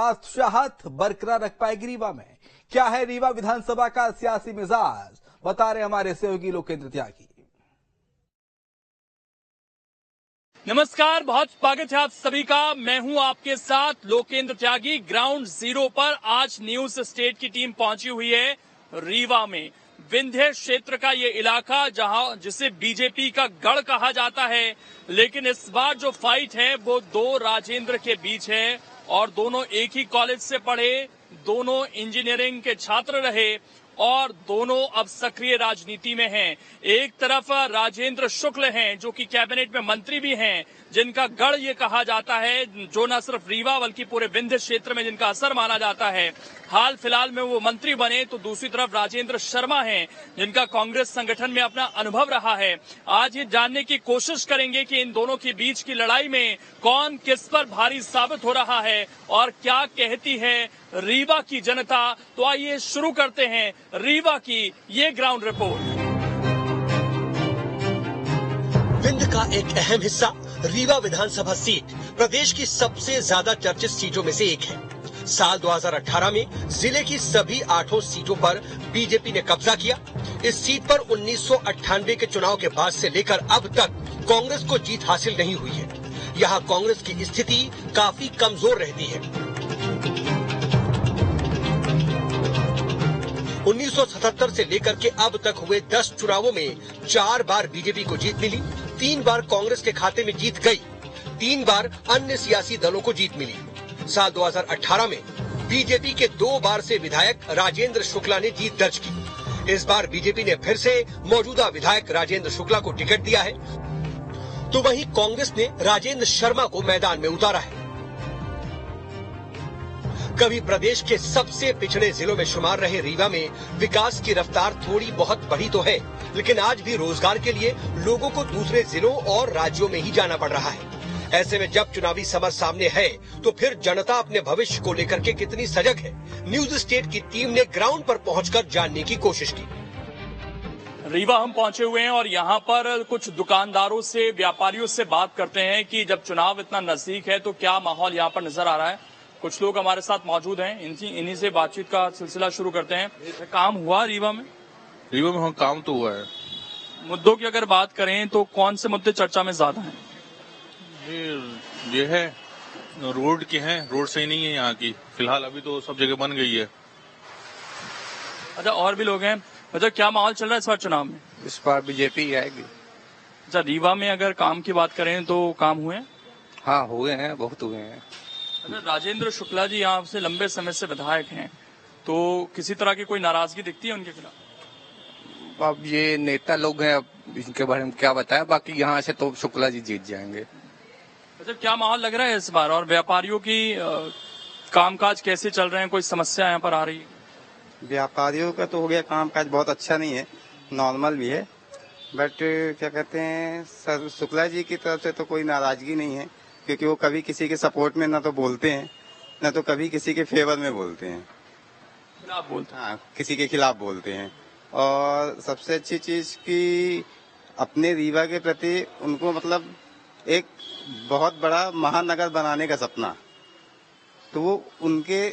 बादशाहत बरकरार रख पाएगी रीवा में? क्या है रीवा विधानसभा का सियासी मिजाज, बता रहे हमारे सहयोगी लोकेंद्र त्यागी। नमस्कार, बहुत स्वागत है आप सभी का। मैं हूं आपके साथ लोकेंद्र त्यागी। ग्राउंड जीरो पर आज न्यूज स्टेट की टीम पहुंची हुई है रीवा में। विंध्य क्षेत्र का ये इलाका जिसे बीजेपी का गढ़ कहा जाता है, लेकिन इस बार जो फाइट है वो दो राजेंद्र के बीच है और दोनों एक ही कॉलेज से पढ़े, दोनों इंजीनियरिंग के छात्र रहे और दोनों अब सक्रिय राजनीति में हैं। एक तरफ राजेंद्र शुक्ल हैं जो कि कैबिनेट में मंत्री भी हैं, जिनका गढ़ ये कहा जाता है, जो न सिर्फ रीवा बल्कि पूरे विंध्य क्षेत्र में जिनका असर माना जाता है। हाल फिलहाल में वो मंत्री बने। तो दूसरी तरफ राजेंद्र शर्मा हैं जिनका कांग्रेस संगठन में अपना अनुभव रहा है। आज ये जानने की कोशिश करेंगे कि इन दोनों के बीच की लड़ाई में कौन किस पर भारी साबित हो रहा है और क्या कहती है रीवा की जनता। तो आइए शुरू करते हैं रीवा की ये ग्राउंड रिपोर्ट। विंध्य का एक अहम हिस्सा रीवा विधानसभा सीट प्रदेश की सबसे ज्यादा चर्चित सीटों में से एक है। साल 2018 में जिले की सभी 8 सीटों पर बीजेपी ने कब्जा किया। इस सीट पर 1998 के चुनाव के बाद से लेकर अब तक कांग्रेस को जीत हासिल नहीं हुई है। यहाँ कांग्रेस की स्थिति काफी कमजोर रहती है। 1977 से लेकर के अब तक हुए 10 चुनावों में 4 बार बीजेपी को जीत मिली, 3 बार कांग्रेस के खाते में जीत गई, 3 बार अन्य सियासी दलों को जीत मिली। साल 2018 में बीजेपी के 2 बार से विधायक राजेंद्र शुक्ला ने जीत दर्ज की। इस बार बीजेपी ने फिर से मौजूदा विधायक राजेंद्र शुक्ला को टिकट दिया है, तो वहीं कांग्रेस ने राजेंद्र शर्मा को मैदान में उतारा है। कभी प्रदेश के सबसे पिछड़े जिलों में शुमार रहे रीवा में विकास की रफ्तार थोड़ी बहुत बढ़ी तो है, लेकिन आज भी रोजगार के लिए लोगों को दूसरे जिलों और राज्यों में ही जाना पड़ रहा है। ऐसे में जब चुनावी समर सामने है तो फिर जनता अपने भविष्य को लेकर के कितनी सजग है, न्यूज स्टेट की टीम ने ग्राउंड पर पहुंचकर जानने की कोशिश की। रीवा हम पहुंचे हुए हैं और यहाँ पर कुछ दुकानदारों से, व्यापारियों से बात करते हैं कि जब चुनाव इतना नजदीक है तो क्या माहौल यहाँ पर नजर आ रहा है। कुछ लोग हमारे साथ मौजूद हैं, इन्हीं से बातचीत का सिलसिला शुरू करते हैं। काम हुआ रीवा में? रीवा में काम तो हुआ है। मुद्दों की अगर बात करें तो कौन से मुद्दे चर्चा में ज्यादा हैं? ये है रोड के हैं, रोड सही नहीं है यहाँ की फिलहाल, अभी तो सब जगह बन गई है। अच्छा, और भी लोग हैं। अच्छा, क्या माहौल चल रहा है इस बार चुनाव में? इस बार बीजेपी आएगी। अच्छा, रीवा में अगर काम की बात करें तो काम हुए? हाँ, हुए हैं, बहुत हुए हैं। अच्छा, राजेंद्र शुक्ला जी यहाँ से लंबे समय से विधायक हैं, तो किसी तरह की कोई नाराजगी दिखती है उनके खिलाफ? अब ये नेता लोग हैं, अब इनके बारे में क्या बताया। बाकी यहाँ से तो शुक्ला जी जीत जाएंगे। अच्छा, क्या माहौल लग रहा है इस बार? और व्यापारियों की कामकाज कैसे चल रहे हैं? कोई समस्या यहाँ पर आ रही है? व्यापारियों का तो हो गया कामकाज बहुत अच्छा नहीं है, नॉर्मल भी है, बट क्या कहते हैं सर, शुक्ला जी की तरफ से तो कोई नाराजगी नहीं है, क्योंकि वो कभी किसी के सपोर्ट में ना तो बोलते हैं, ना तो कभी किसी के फेवर में बोलते हैं, खिलाफ बोलते हैं। हाँ, किसी के खिलाफ बोलते हैं। और सबसे अच्छी चीज कि अपने रीवा के प्रति उनको मतलब एक बहुत बड़ा महानगर बनाने का सपना, तो वो उनके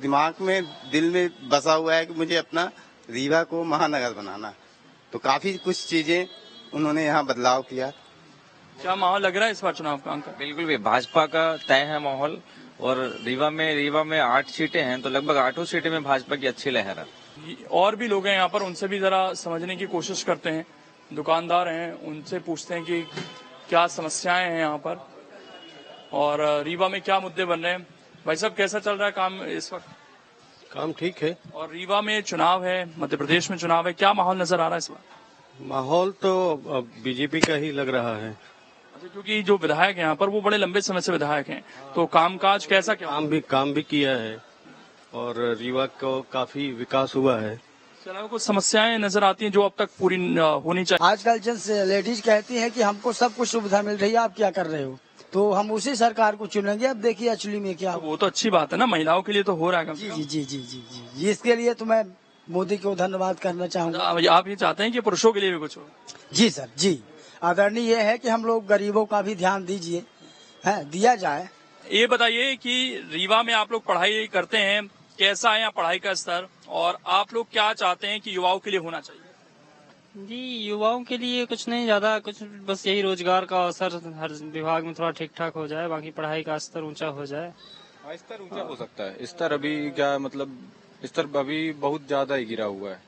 दिमाग में, दिल में बसा हुआ है कि मुझे अपना रीवा को महानगर बनाना। तो काफी कुछ चीजें उन्होंने यहाँ बदलाव किया। क्या माहौल लग रहा है इस बार चुनाव का? बिल्कुल भी भाजपा का तय है माहौल। और रीवा में 8 सीटें हैं, तो लगभग 8 सीटें में भाजपा की अच्छी लहर है। और भी लोग हैं यहाँ पर, उनसे भी जरा समझने की कोशिश करते हैं। दुकानदार हैं, उनसे पूछते हैं कि क्या समस्याएं हैं यहाँ पर और रीवा में क्या मुद्दे बन रहे हैं। भाई साहब, कैसा चल रहा है काम इस वक्त? काम ठीक है। और रीवा में चुनाव है, मध्य प्रदेश में चुनाव है, क्या माहौल नजर आ रहा है इस बार? माहौल तो बीजेपी का ही लग रहा है। अच्छा, क्योंकि जो विधायक है यहाँ पर वो बड़े लंबे समय से विधायक हैं, तो कामकाज कैसा क्या? काम भी किया है और रीवा को काफी विकास हुआ है। चलो, कुछ समस्याएं नजर आती हैं जो अब तक पूरी होनी चाहिए। आजकल जब लेडीज कहती है कि हमको सब कुछ सुविधा मिल रही है, आप क्या कर रहे हो, तो हम उसी सरकार को चुनेंगे। अब देखिए एक्चुअली में क्या, वो तो अच्छी बात है ना, महिलाओं के लिए तो हो रहा है। जी जी जी जी जी जी, इसके लिए तो मैं मोदी को धन्यवाद करना चाहूंगा। आप ये चाहते हैं कि पुरुषों के लिए भी कुछ हो? जी सर जी, आदरणीय ये है कि हम लोग गरीबों का भी ध्यान दीजिए, है दिया जाए, ये बताइए कि रीवा में आप लोग पढ़ाई करते हैं, कैसा है यहाँ पढ़ाई का स्तर, और आप लोग क्या चाहते हैं कि युवाओं के लिए होना चाहिए? जी, युवाओं के लिए कुछ नहीं ज्यादा, कुछ बस यही रोजगार का अवसर हर विभाग में थोड़ा ठीक ठाक हो जाए, बाकी पढ़ाई का स्तर ऊंचा हो जाए। स्तर ऊंचा हो सकता है। स्तर अभी क्या मतलब, स्तर अभी बहुत ज्यादा ही गिरा हुआ है।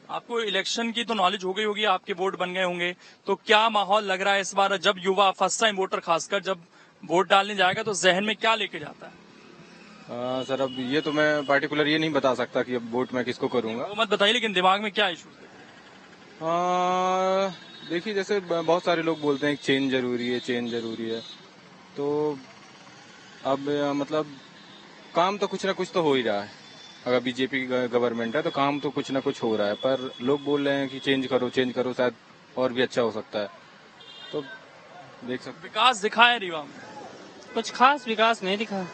आपको इलेक्शन की तो नॉलेज हो गई होगी, आपके वोट बन गए होंगे, तो क्या माहौल लग रहा है इस बार? जब युवा फर्स्ट टाइम वोटर खासकर जब वोट डालने जाएगा तो जहन में क्या लेके जाता है? सर अब ये तो मैं पार्टिकुलर ये नहीं बता सकता कि अब वोट मैं किसको करूंगा। वो मत बताइए, लेकिन दिमाग में क्या इशू? देखिए जैसे बहुत सारे लोग बोलते हैं कि चेंज जरूरी है, चेंज जरूरी है, तो अब मतलब काम तो कुछ ना कुछ तो हो ही रहा है। अगर बीजेपी गवर्नमेंट है तो काम तो कुछ ना कुछ हो रहा है, पर लोग बोल रहे हैं कि चेंज करो, शायद और भी अच्छा हो सकता है, तो देख सकते। विकास दिखा है रीवा में? कुछ खास विकास नहीं दिखा।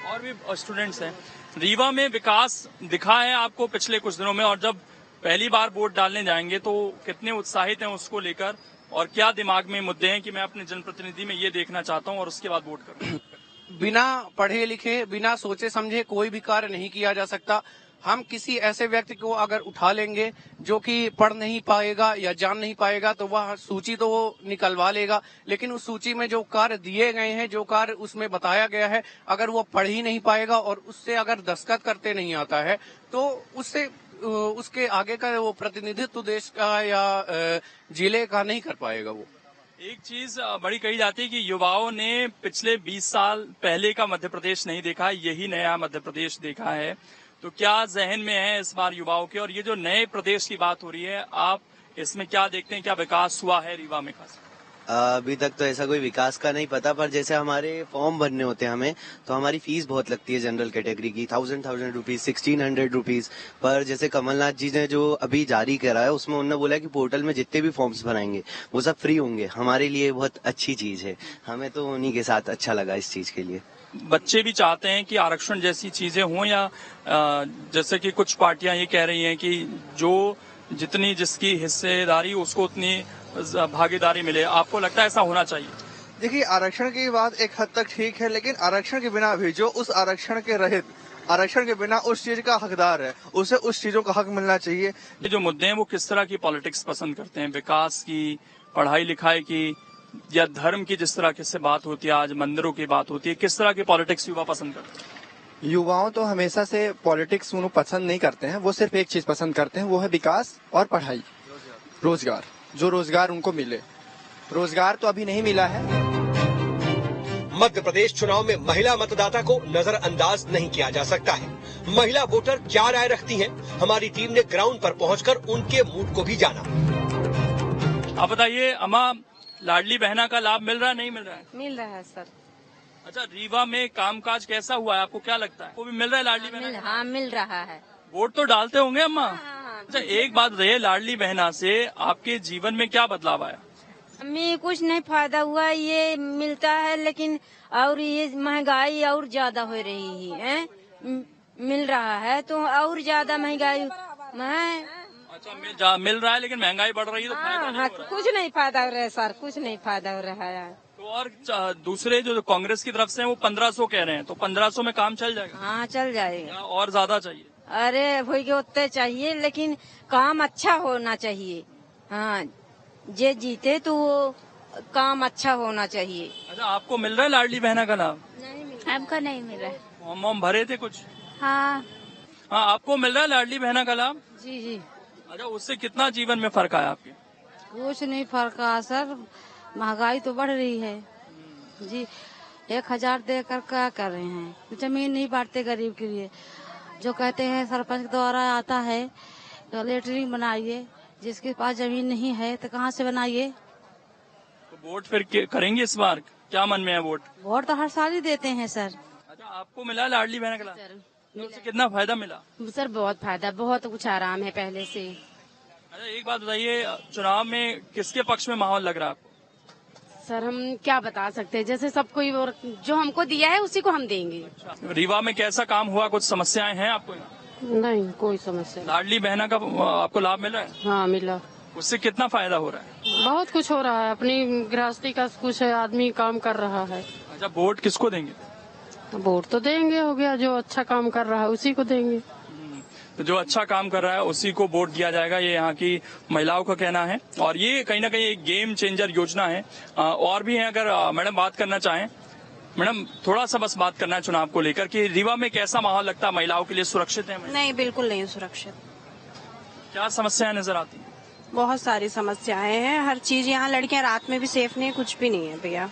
और भी स्टूडेंट्स हैं, रीवा में विकास दिखा है आपको पिछले कुछ दिनों में, और जब पहली बार वोट डालने जाएंगे तो कितने उत्साहित हैं उसको लेकर, और क्या दिमाग में मुद्दे हैं कि मैं अपने जनप्रतिनिधि में ये देखना चाहता हूं और उसके बाद वोट करूं? बिना पढ़े लिखे, बिना सोचे समझे कोई भी कार्य नहीं किया जा सकता। हम किसी ऐसे व्यक्ति को अगर उठा लेंगे जो कि पढ़ नहीं पाएगा या जान नहीं पाएगा, तो वह सूची तो वो निकलवा लेगा, लेकिन उस सूची में जो कार्य दिए गए हैं, जो कार्य उसमें बताया गया है, अगर वो पढ़ ही नहीं पाएगा और उससे अगर दस्तखत करते नहीं आता है, तो उससे उसके आगे का वो प्रतिनिधित्व देश का या जिले का नहीं कर पाएगा। वो एक चीज बड़ी कही जाती है कि युवाओं ने पिछले 20 साल पहले का मध्य प्रदेश नहीं देखा है, यही नया मध्य प्रदेश देखा है, तो क्या जहन में है इस बार युवाओं के? और ये जो नए प्रदेश की बात हो रही है, आप इसमें क्या देखते हैं, क्या विकास हुआ है रीवा में खास? अभी तक तो ऐसा कोई विकास का नहीं पता, पर जैसे हमारे फॉर्म भरने होते हैं हमें, तो हमारी फीस बहुत लगती है जनरल कैटेगरी की, 1000 रुपीज, 1600 रुपीज। पर जैसे कमलनाथ जी ने जो अभी जारी करा है, उसमें उन्होंने बोला कि पोर्टल में जितने भी फॉर्म्स भराएंगे वो सब फ्री होंगे। हमारे लिए बहुत अच्छी चीज है, हमें तो उन्हीं के साथ अच्छा लगा इस चीज के लिए। बच्चे भी चाहते हैं कि आरक्षण जैसी चीजें हों, या जैसे कि कुछ पार्टियां ये कह रही हैं कि जो जितनी जिसकी हिस्सेदारी उसको उतनी भागीदारी मिले। आपको लगता है ऐसा होना चाहिए? देखिए, आरक्षण की बात एक हद तक ठीक है, लेकिन आरक्षण के बिना भी जो उस आरक्षण के रहित, आरक्षण के बिना उस चीज का हकदार है, उसे उस चीजों का हक मिलना चाहिए। ये जो मुद्दे हैं वो किस तरह की पॉलिटिक्स पसंद करते हैं? विकास की, पढ़ाई लिखाई की, या धर्म की? जिस तरह से बात होती है आज, मंदिरों की बात होती है, किस तरह की पॉलिटिक्स युवा पसंद करते हैं? युवाओं तो हमेशा से पॉलिटिक्स उन्हें पसंद नहीं करते हैं, वो सिर्फ एक चीज पसंद करते हैं, वो है विकास और पढ़ाई, रोजगार। जो रोजगार उनको मिले, रोजगार तो अभी नहीं मिला है। मध्य प्रदेश चुनाव में महिला मतदाता को नजरअंदाज नहीं किया जा सकता है। महिला वोटर क्या राय रखती हैं? हमारी टीम ने ग्राउंड पर पहुंचकर उनके मूड को भी जाना। आप बताइए अम्मा, लाडली बहना का लाभ मिल रहा है, नहीं मिल रहा है? मिल रहा है सर। अच्छा, रीवा में कामकाज कैसा हुआ है, आपको क्या लगता है? वो भी मिल रहा है लाडली बहना? हाँ, मिल रहा है। वोट तो डालते होंगे अम्मा? अच्छा, एक बात बताइए, लाडली बहना से आपके जीवन में क्या बदलाव आया? हमें कुछ नहीं फायदा हुआ, ये मिलता है, लेकिन और ये महंगाई और ज्यादा हो रही है। मिल रहा है तो और ज्यादा महंगाई अच्छा, मिल रहा है लेकिन महंगाई बढ़ रही है, तो फायदा नहीं हो रहा है। कुछ नहीं फायदा हो रहा है सर, कुछ नहीं फायदा हो रहा है। तो और दूसरे जो कांग्रेस की तरफ से वो 1500 कह रहे हैं, तो 1500 में काम चल जाएगा? हाँ, चल जाएगा। और ज्यादा चाहिए? अरे वही उतने चाहिए, लेकिन काम अच्छा होना चाहिए। हाँ, जे जीते तो वो काम अच्छा होना चाहिए। अच्छा, आपको मिल रहा है लाडली बहना का लाभ? नहीं मिल रहा। आपको नहीं मिल रहा है? फॉर्म भरे थे कुछ? हाँ। हाँ, आपको मिल रहा है लाडली बहना का लाभ? जी जी। अच्छा, उससे कितना जीवन में फर्क आया आपके? कुछ नहीं फर्क आया सर, महंगाई तो बढ़ रही है जी। 1000 देकर क्या कर रहे हैं? जमीन नहीं बांटते गरीब के लिए। जो कहते हैं सरपंच द्वारा आता है तो लेटरिन बनाइए, जिसके पास जमीन नहीं है तो कहाँ से बनाइए? तो वोट फिर करेंगे इस बार? क्या मन में है वोट? वोट तो हर साल ही देते हैं सर। अच्छा, आपको मिला लाडली बहना का लाभ? उससे कितना फायदा मिला? सर बहुत फायदा, बहुत कुछ आराम है पहले से। अच्छा, एक बात बताइए, चुनाव में किसके पक्ष में माहौल लग रहा है आपको? सर हम क्या बता सकते हैं, जैसे सब कोई जो हमको दिया है उसी को हम देंगे। अच्छा, रीवा में कैसा काम हुआ, कुछ समस्याएं हैं आपको? नहीं, कोई समस्या। लाडली बहना का आपको लाभ मिल रहा है? हाँ, मिला। उससे कितना फायदा हो रहा है? बहुत कुछ हो रहा है, अपनी गृहस्थी का कुछ आदमी काम कर रहा है। अच्छा, वोट किसको देंगे? वोट तो देंगे, हो गया जो अच्छा काम कर रहा है उसी को देंगे। तो जो अच्छा काम कर रहा है उसी को वोट दिया जाएगा, ये यहाँ की महिलाओं का कहना है। और ये कहीं ना कहीं एक गेम चेंजर योजना है। और भी है, अगर मैडम बात करना चाहें। मैडम थोड़ा सा बस बात करना है चुनाव को लेकर कि रीवा में कैसा माहौल लगता है, महिलाओं के लिए सुरक्षित है? नहीं, बिल्कुल नहीं सुरक्षित। क्या समस्याएं नजर आती हैं? बहुत सारी समस्याएं हैं, हर चीज यहाँ लड़कियां रात में भी सेफ नहीं, कुछ भी नहीं है भैया।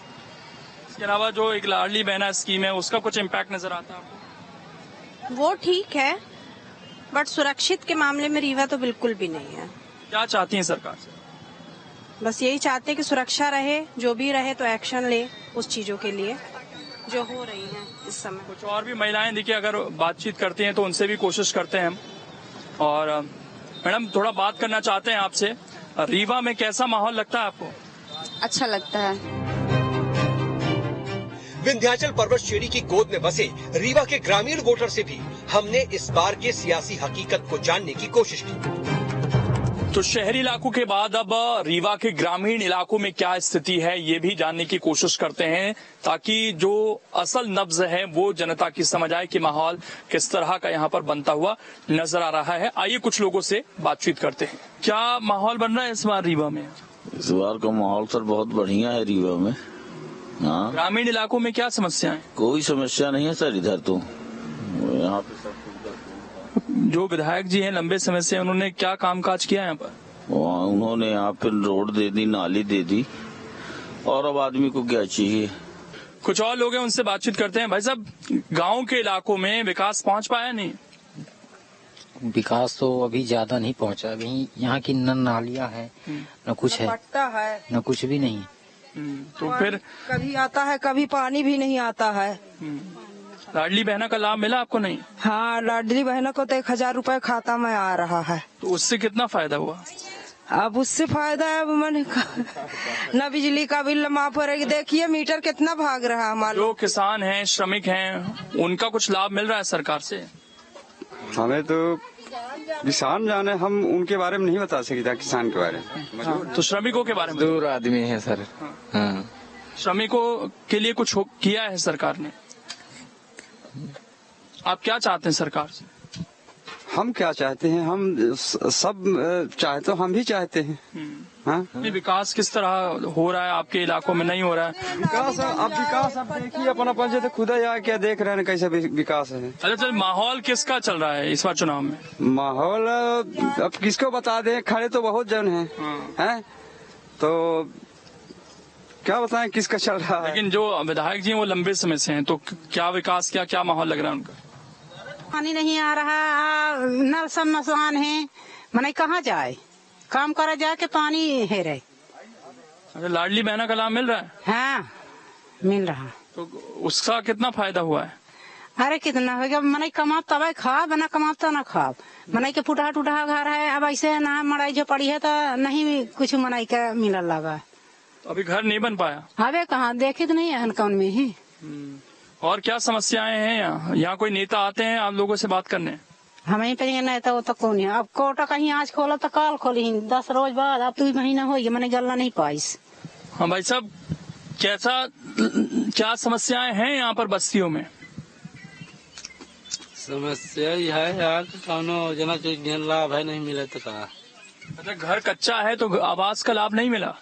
इसके अलावा जो एक लाडली बहना स्कीम है उसका कुछ इम्पैक्ट नजर आता है आपको? वो ठीक है, बट सुरक्षित के मामले में रीवा तो बिल्कुल भी नहीं है। क्या चाहती हैं सरकार से? बस यही चाहते हैं कि सुरक्षा रहे, जो भी रहे तो एक्शन ले उस चीजों के लिए जो हो रही है इस समय। कुछ और भी महिलाएं देखिए अगर बातचीत करती हैं तो उनसे भी कोशिश करते हैं हम। और मैडम थोड़ा बात करना चाहते हैं आपसे, रीवा में कैसा माहौल लगता है आपको? अच्छा लगता है। विंध्याचल पर्वत श्रेणी की गोद में बसे रीवा के ग्रामीण वोटर से भी हमने इस बार के सियासी हकीकत को जानने की कोशिश की। तो शहरी इलाकों के बाद अब रीवा के ग्रामीण इलाकों में क्या स्थिति है ये भी जानने की कोशिश करते हैं, ताकि जो असल नब्ज है वो जनता की समझ आए कि माहौल किस तरह का यहाँ पर बनता हुआ नजर आ रहा है। आइए कुछ लोगों से बातचीत करते हैं। क्या माहौल बन रहा है इस बार रीवा में? इस बार का माहौल सर बहुत बढ़िया है रीवा में। हाँ, ग्रामीण इलाकों में क्या समस्याएं? कोई समस्या नहीं है सर इधर तो। यहाँ पे सब जो विधायक जी हैं लंबे समय से, उन्होंने क्या कामकाज किया यहाँ पर? उन्होंने यहाँ पे रोड दे दी, नाली दे दी, और अब आदमी को क्या चाहिए। कुछ और लोग हैं, उनसे बातचीत करते हैं। भाई साहब, गांव के इलाकों में विकास पहुंच पाया नहीं? विकास तो अभी ज्यादा नहीं पहुंचा। अभी यहाँ की न नालियाँ हैं न कुछ है, न कुछ भी नहीं। तो फिर कभी आता है, कभी पानी भी नहीं आता है। लाडली बहना का लाभ मिला आपको? नहीं। हाँ, लाडली बहना को तो 1000 रुपए खाता में आ रहा है। तो उससे कितना फायदा हुआ? अब उससे फायदा है, अब मैंने न बिजली का बिल माफ हो रही, देखिए मीटर कितना भाग रहा है हमारा। जो किसान हैं, श्रमिक हैं, उनका कुछ लाभ मिल रहा है सरकार से? हमें तो किसान जाने, हम उनके बारे में नहीं बता सकते किसान के बारे में। हाँ, तो श्रमिकों के बारे में? दूर आदमी है सर। हाँ। श्रमिकों के लिए कुछ किया है सरकार ने? आप क्या चाहते हैं सरकार से? हम क्या चाहते हैं, हम सब चाहे तो हम भी चाहते हैं। हाँ? विकास किस तरह हो रहा है आपके इलाकों में? नहीं हो रहा है विकास। अब देखिए अपना पंचायत खुद ही क्या देख रहे हैं कैसे विकास है। अच्छा चल, माहौल किसका चल रहा है इस बार चुनाव में? माहौल अब किसको बता दें, खड़े तो बहुत जन हैं। तो क्या बताएं किसका चल रहा है। लेकिन जो विधायक जी हैं वो लंबे समय से हैं, तो क्या विकास, क्या माहौल लग रहा है उनका? पानी नहीं आ रहा, नल सब मसान है, मने कहाँ जाए, काम करा जाए के पानी है रहे। अच्छा, लाडली बहना का लाभ मिल रहा है? हाँ, मिल रहा। तो उसका कितना फायदा हुआ है? अरे कितना हो गया, मने कमा तब खा, बना कमा तो ना खा। मनाई के टूटा टूटा घर है, अब ऐसे ना मड़ाई जो पड़ी है तो नहीं कुछ मनाई का मिलने लगा। अभी घर नहीं बन पाया? अबे कहाँ देखे तो नहीं है कौन में ही। और क्या समस्याएं हैं यहाँ कोई नेता आते हैं आप लोगों से बात करने? हमें पे नेता वो तो कौन है, अब कोटा कहीं आज खोला तो कल खोली 10 रोज बाद, अब 2 महीना हो गया मैंने गलना नहीं पाइस। हाँ भाई साहब, क्या समस्याएं हैं यहाँ पर बस्तियों में? समस्या ही है यार, कौनो जना चीज लाभ है नहीं मिले तो कहा। अच्छा, घर कच्चा है तो आवास का लाभ नहीं मिला?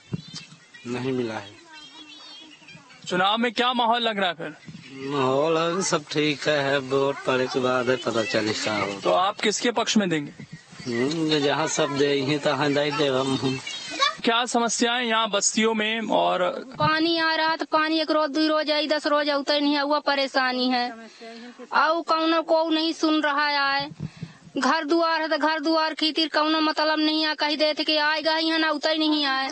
नहीं मिला है। चुनाव में क्या माहौल लग रहा है फिर? माहौल सब ठीक है, वोट पड़े के बाद है पता चले क्या हो। तो आप किसके पक्ष में देंगे? जहाँ सब दे तो हम। क्या समस्याएं यहाँ बस्तियों में? और पानी आ रहा तो पानी 1 रोज 2 रोज आई 10 रोज उतर नहीं हुआ, परेशानी है। और कौनो को नहीं सुन रहा है। घर दुआर है तो घर दुआर खीतिर कौनो मतलब नहीं है, कही देते कि आएगा यहाँ ना उतर नहीं आए।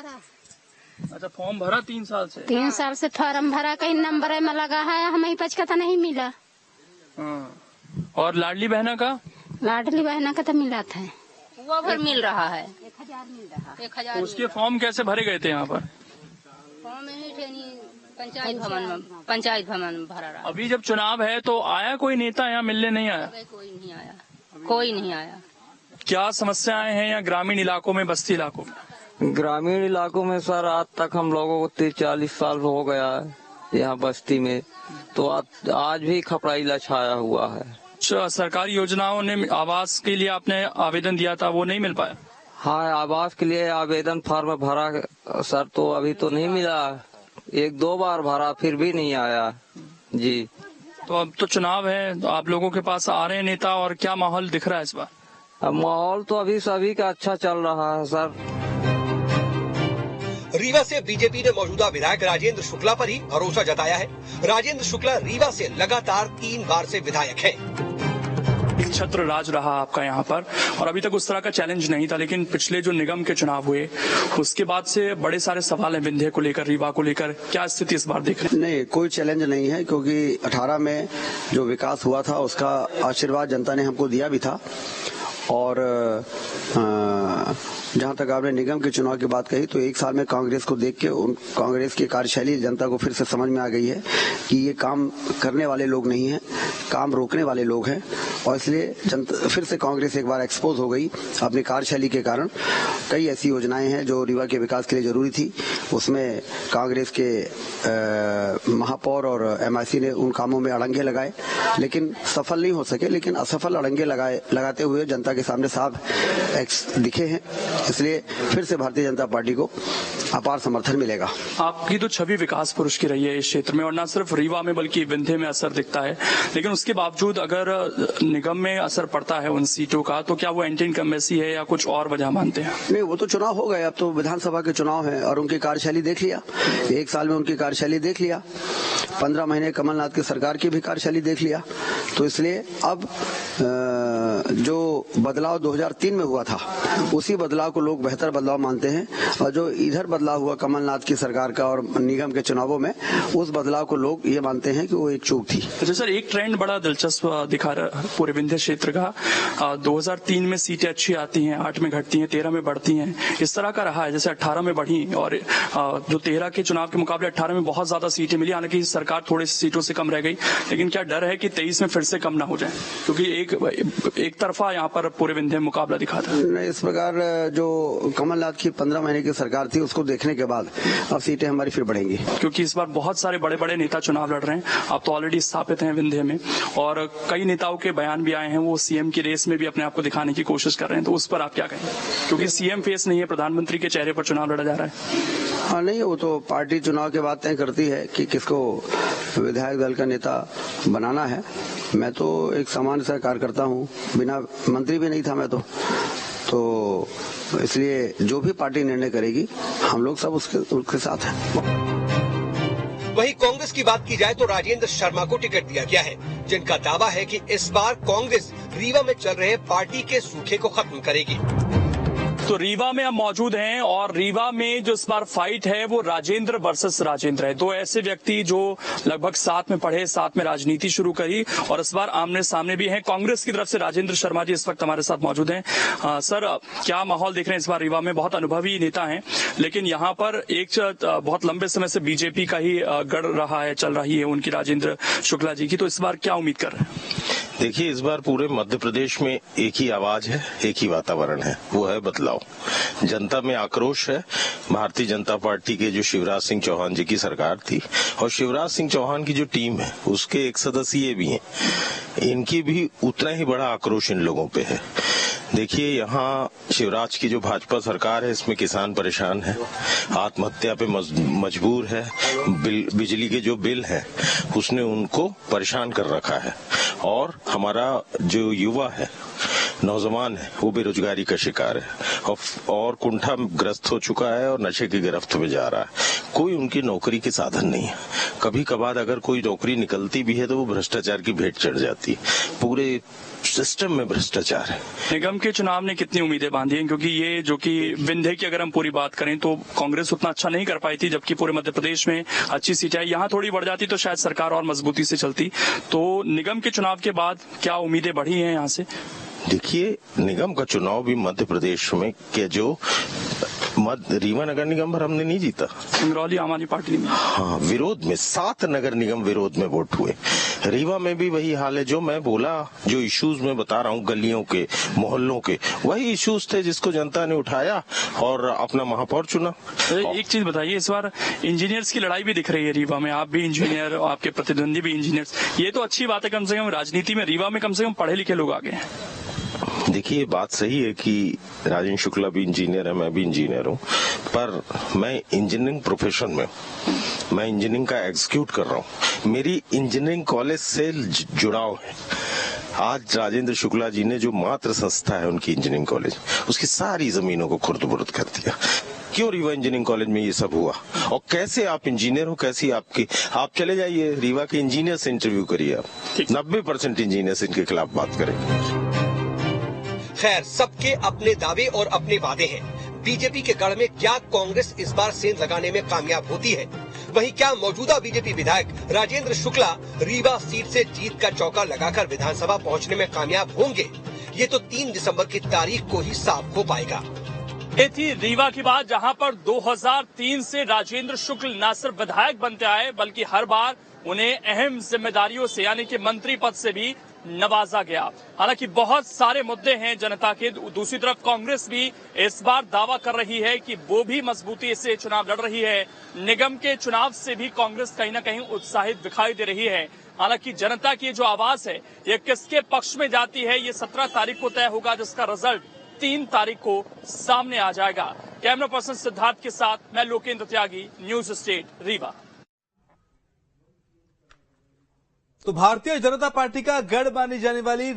अच्छा, फॉर्म भरा 3 साल से? 3 साल से फॉर्म भरा, कहीं नंबर में लगा है, हमें पचका तो नहीं मिला। और लाडली बहना का? लाडली बहना का तो मिला था, वो भर मिल रहा है। 1000 उसके फॉर्म कैसे भरे गए थे यहाँ पर? फॉर्म पंचायत भवन में भरा रहा। अभी जब चुनाव है तो आया कोई नेता यहाँ मिलने? नहीं आया? कोई नहीं आया, कोई नहीं आया। क्या समस्याएं हैं यहाँ ग्रामीण इलाकों में, बस्ती इलाकों में? ग्रामीण इलाकों में सर आज तक हम लोगों को 30-40 साल हो गया है, यहाँ बस्ती में, तो आज भी खपराइला छाया हुआ है। सरकारी योजनाओं ने आवास के लिए आपने आवेदन दिया था, वो नहीं मिल पाया? हाँ, आवास के लिए आवेदन फॉर्म भरा सर, तो अभी तो नहीं मिला। 1-2 बार भरा, फिर भी नहीं आया जी। तो अब तो चुनाव है, तो आप लोगों के पास आ रहे हैं नेता, और क्या माहौल दिख रहा है इस बार? अब माहौल तो अभी सभी का अच्छा चल रहा है सर। रीवा से बीजेपी ने मौजूदा विधायक राजेंद्र शुक्ला पर ही भरोसा जताया है। राजेंद्र शुक्ला रीवा से लगातार 3 बार से विधायक हैं। छत्र राज रहा आपका यहाँ पर, और अभी तक उस तरह का चैलेंज नहीं था, लेकिन पिछले जो निगम के चुनाव हुए उसके बाद से बड़े सारे सवाल हैं विंध्य को लेकर, रीवा को लेकर। क्या स्थिति इस बार देख रहे हैं? नहीं, कोई चैलेंज नहीं है, क्योंकि 18 में जो विकास हुआ था उसका आशीर्वाद जनता ने हमको दिया भी था। और जहां तक आपने निगम के चुनाव की बात कही, तो 1 साल में कांग्रेस को देख के कांग्रेस की कार्यशैली जनता को फिर से समझ में आ गई है कि ये काम करने वाले लोग नहीं हैं, काम रोकने वाले लोग हैं। और इसलिए जनता फिर से कांग्रेस एक बार एक्सपोज हो गई अपनी कार्यशैली के कारण। कई ऐसी योजनाएं हैं जो रीवा के विकास के लिए जरूरी थी, उसमें कांग्रेस के महापौर और MIC ने उन कामों में अड़ंगे लगाए, लेकिन सफल नहीं हो सके। लेकिन असफल अड़ंगे लगाते हुए जनता के सामने साफ दिखे हैं। इसलिए फिर से भारतीय जनता पार्टी को अपार समर्थन मिलेगा। आपकी तो छवि विकास पुरुष की रही है इस क्षेत्र में, और न सिर्फ रीवा में बल्कि विंध्य में असर दिखता है। लेकिन उसके बावजूद अगर निगम में असर पड़ता है उन सीटों का, तो क्या वो एंटी इनकम्बेंसी है या कुछ और वजह मानते हैं? नहीं, वो तो चुनाव हो गए, अब तो विधानसभा के चुनाव है और उनकी कार्यशैली देख लिया। 1 साल में उनकी कार्यशैली देख लिया, 15 महीने कमलनाथ की सरकार की भी कार्यशैली देख लिया। तो इसलिए अब जो बदलाव 2003 में हुआ था, उसी बदलाव को लोग बेहतर बदलाव मानते हैं। और जो इधर बदलाव हुआ कमलनाथ की सरकार का और निगम के चुनावों में, उस बदलाव को लोग ये मानते हैं कि वो एक चूक थी। अच्छा सर, एक ट्रेंड बड़ा दिलचस्प दिखा रहा है पूरे विंध्य क्षेत्र का। 2003 में सीटें अच्छी आती हैं, 8 में घटती हैं, 13 में बढ़ती हैं, इस तरह का रहा है। जैसे 18 में बढ़ी, और जो 13 के चुनाव के मुकाबले 18 में बहुत ज्यादा सीटें मिली। हालांकि सरकार थोड़ी सी सीटों से कम रह गई, लेकिन क्या डर है कि 23 में फिर से कम ना हो जाए? क्योंकि एक तरफा यहाँ पर पूरे विंध्य में मुकाबला दिखा था। इस प्रकार जो कमलनाथ की 15 महीने की सरकार थी, उसको देखने के बाद अब सीटें हमारी फिर बढ़ेंगी। क्योंकि इस बार बहुत सारे बड़े बड़े नेता चुनाव लड़ रहे हैं। आप तो ऑलरेडी स्थापित हैं विंध्य में, और कई नेताओं के बयान भी आए हैं, वो सीएम की रेस में भी अपने आप को दिखाने की कोशिश कर रहे हैं। तो उस पर आप क्या कहेंगे? क्योंकि सीएम फेस नहीं है, प्रधानमंत्री के चेहरे पर चुनाव लड़ा जा रहा है। हाँ, नहीं, वो तो पार्टी चुनाव के बाद तय करती है कि किसको विधायक दल का नेता बनाना है। मैं तो एक सामान्य सा कार्यकर्ता हूँ, बिना मंत्री भी नहीं था मैं तो इसलिए जो भी पार्टी निर्णय करेगी, हम लोग सब उसके साथ हैं। वहीं कांग्रेस की बात की जाए तो राजेंद्र शर्मा को टिकट दिया गया है, जिनका दावा है कि इस बार कांग्रेस रीवा में चल रहे पार्टी के सूखे को खत्म करेगी। तो रीवा में हम मौजूद हैं, और रीवा में जो इस बार फाइट है वो राजेंद्र वर्सेस राजेंद्र है। 2 ऐसे व्यक्ति जो लगभग साथ में पढ़े, साथ में राजनीति शुरू करी, और इस बार आमने सामने भी हैं। कांग्रेस की तरफ से राजेंद्र शर्मा जी इस वक्त हमारे साथ मौजूद हैं। सर, क्या माहौल देख रहे हैं इस बार रीवा में? बहुत अनुभवी नेता हैं, लेकिन यहाँ पर एक बहुत लंबे समय से बीजेपी का ही गढ़ रहा है, चल रही है उनकी, राजेंद्र शुक्ला जी की। तो इस बार क्या उम्मीद कर रहे हैं? देखिए, इस बार पूरे मध्य प्रदेश में एक ही आवाज है, एक ही वातावरण है, वो है बदलाव। जनता में आक्रोश है। भारतीय जनता पार्टी के जो शिवराज सिंह चौहान जी की सरकार थी, और शिवराज सिंह चौहान की जो टीम है उसके एक सदस्य ये भी हैं, इनकी भी उतना ही बड़ा आक्रोश इन लोगों पे है। देखिए, यहाँ शिवराज की जो भाजपा सरकार है, इसमें किसान परेशान है, आत्महत्या पे मजबूर है, बिजली के जो बिल हैं उसने उनको परेशान कर रखा है, और हमारा जो युवा है, नौजवान है, वो बेरोजगारी का शिकार है और कुंठाग्रस्त हो चुका है और नशे की गिरफ्त में जा रहा है। कोई उनकी नौकरी के साधन नहीं है। कभी कभार अगर कोई नौकरी निकलती भी है तो वो भ्रष्टाचार की भेंट चढ़ जाती है। पूरे सिस्टम में भ्रष्टाचार है। निगम के चुनाव ने कितनी उम्मीदें बांधी हैं? क्योंकि ये जो कि विंध्य की अगर हम पूरी बात करें तो कांग्रेस उतना अच्छा नहीं कर पाई थी, जबकि पूरे मध्य प्रदेश में अच्छी सीटें आई। यहाँ थोड़ी बढ़ जाती तो शायद सरकार और मजबूती से चलती। तो निगम के चुनाव के बाद क्या उम्मीदें बढ़ी हैं यहाँ से? देखिए, निगम का चुनाव भी मध्य प्रदेश में के जो रीवा नगर निगम पर हमने नहीं जीता। सिंगरौली आम आदमी पार्टी में, हाँ, विरोध में 7 नगर निगम विरोध में वोट हुए। रीवा में भी वही हाल है जो मैं बोला, जो इश्यूज में बता रहा हूँ, गलियों के, मोहल्लों के, वही इश्यूज थे जिसको जनता ने उठाया और अपना महापौर चुना। एक चीज बताइए, इस बार इंजीनियर्स की लड़ाई भी दिख रही है रीवा में, आप भी इंजीनियर, आपके प्रतिद्वंदी भी इंजीनियर्स, ये तो अच्छी बात है, कम से कम राजनीति में रीवा में कम से कम पढ़े लिखे लोग आगे हैं। देखिए, बात सही है कि राजेंद्र शुक्ला भी इंजीनियर है, मैं भी इंजीनियर हूँ, पर मैं इंजीनियरिंग प्रोफेशन में, मैं इंजीनियरिंग का एग्जीक्यूट कर रहा हूँ, मेरी इंजीनियरिंग कॉलेज से जुड़ाव है। आज राजेंद्र शुक्ला जी ने जो मात्र संस्था है उनकी इंजीनियरिंग कॉलेज, उसकी सारी जमीनों को खुर्द-बुर्द कर दिया। क्यों रीवा इंजीनियरिंग कॉलेज में ये सब हुआ, और कैसे आप इंजीनियर हो, कैसी आपकी, आप चले जाइए रीवा के इंजीनियर से इंटरव्यू करिए, आप 90% इंजीनियर इनके खिलाफ बात करेंगे। खैर, सबके अपने दावे और अपने वादे हैं। बीजेपी के गढ़ में क्या कांग्रेस इस बार सेंध लगाने में कामयाब होती है? वहीं क्या मौजूदा बीजेपी विधायक राजेंद्र शुक्ला रीवा सीट से जीत का चौका लगाकर विधानसभा पहुंचने में कामयाब होंगे? ये तो 3 दिसंबर की तारीख को ही साफ हो पाएगा। ये थी रीवा की बात, जहां पर 2003 से राजेंद्र शुक्ल न सिर्फ विधायक बनते आए, बल्कि हर बार उन्हें अहम जिम्मेदारियों से यानी कि मंत्री पद से भी नवाजा गया। हालांकि बहुत सारे मुद्दे हैं जनता के। दूसरी तरफ कांग्रेस भी इस बार दावा कर रही है कि वो भी मजबूती से चुनाव लड़ रही है। निगम के चुनाव से भी कांग्रेस कहीं न कहीं उत्साहित दिखाई दे रही है। हालांकि जनता की जो आवाज है ये किसके पक्ष में जाती है, ये 17 तारीख को तय होगा, जिसका रिजल्ट 3 तारीख को सामने आ जाएगा। कैमरा पर्सन सिद्धार्थ के साथ मैं लोकेंद्र त्यागी, न्यूज स्टेट रीवा। तो भारतीय जनता पार्टी का गढ़ मानी जाने वाली